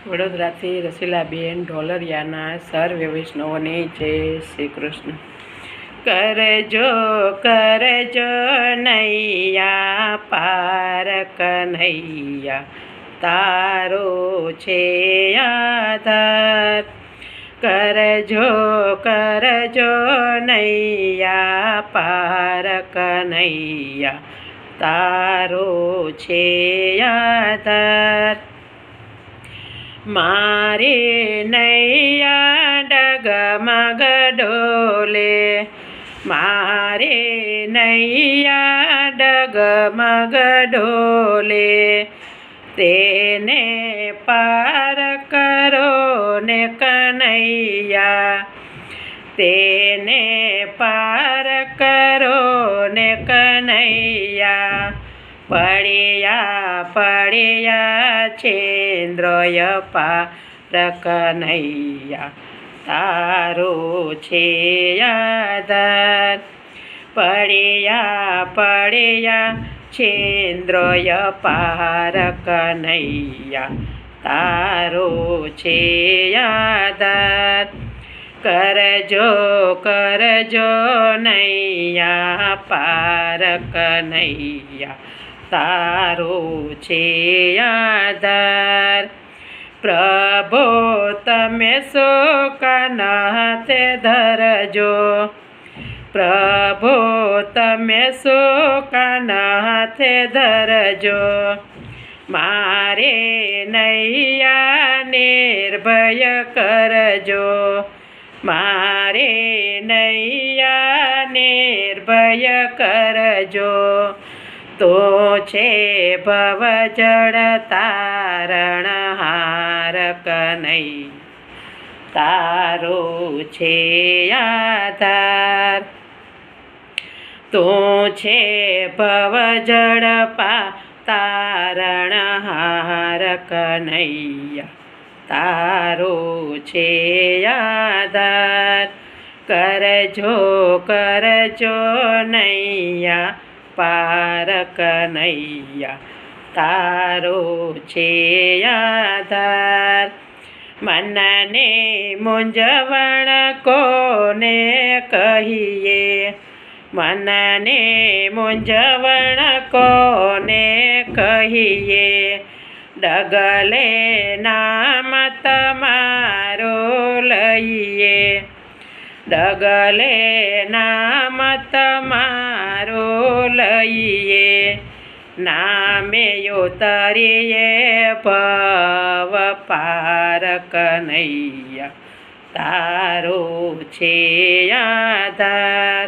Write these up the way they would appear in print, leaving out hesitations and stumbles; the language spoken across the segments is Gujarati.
વડોદરાથી રસીલાબેન ઢોલરિયાના સર્વે વૈષ્ણવોને જય શ્રી કૃષ્ણ. કરજો કરજો નૈયા પાર કનૈયા, તારો છે આધાર. કરજો કરજો નૈયા પાર કનૈયા, તારો છે આધાર. મારે નૈયા ડગમગ ડોલે, મારે નૈયા ડગમગ ડોલે, તેને પાર કરો ને કનૈયા, તેને પાર કરો ને કનૈયા. પડ્યા પડ્યા છેન્દ્રય પાર કનૈયા, તારો છે આધાર. પડ્યા પડ્યા છેન્દ્રય પાર કનૈયા, તારો છે આધાર. કરજો કરજો નૈયા પાર કનૈયા, તારો છે આધાર. પ્રભો તમે શોકના હાથે ધરજો, પ્રભો તમે શોકના હાથે ધરજો. મારે નૈયા નિર્ભય કરજો, મારે નૈયા નિર્ભય કરજો. તો છે ભવ જળ તારણહાર કનૈયા, તારો છે આધાર. તો છે ભવ જળ તારણહાર કનૈયા, તારો છે આધાર. કરજો કરજો નૈયા પાર કનૈયા, તારો છે આધાર. મનને મૂંઝવણ કોને કહીએ, મનને મૂંઝવણ કોને કહીએ. ડગલે નામ તમારો લઈએ, ડગલે નામ તમારો લઈએ. નામે ઉતરીએ ભવ પાર કનૈયા, તારો છે આધાર.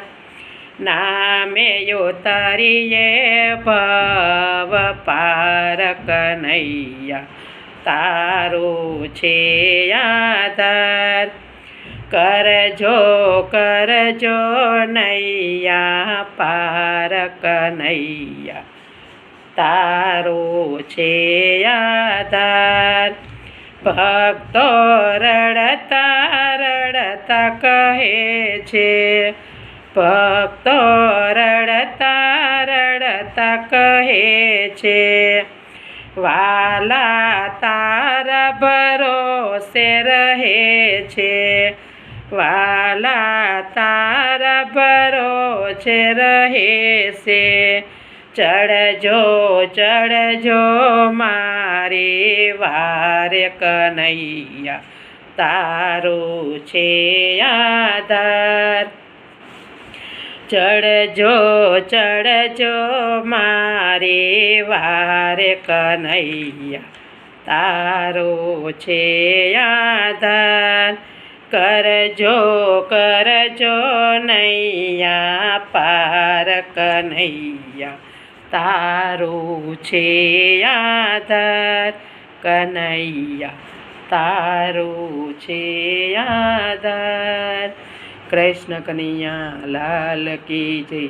નામે ઉતરીએ ભવ પાર કનૈયા, તારો છે આધાર. કરજો કરજો નૈયા પાર કનૈયા, તારો છે આધાર. ભક્તો રડતા રડતા કહે છે, ભક્તો રડતા રડતા કહે છે. વાલા તારા ભરોસે રહે છે, વાલા તારા ભરોસે રહે છે. ચડજો ચડજો મારી વારે કનૈયા, તારો છે આધાર. ચડજો ચડજો મારી વારે કનૈયા, તારો છે આધાર. કરજો કરજો નૈયા પાર કનૈયા, તારો છે આધાર. કનૈયા, તારો છે આધાર. કૃષ્ણ કનૈયા લાલ કી જય.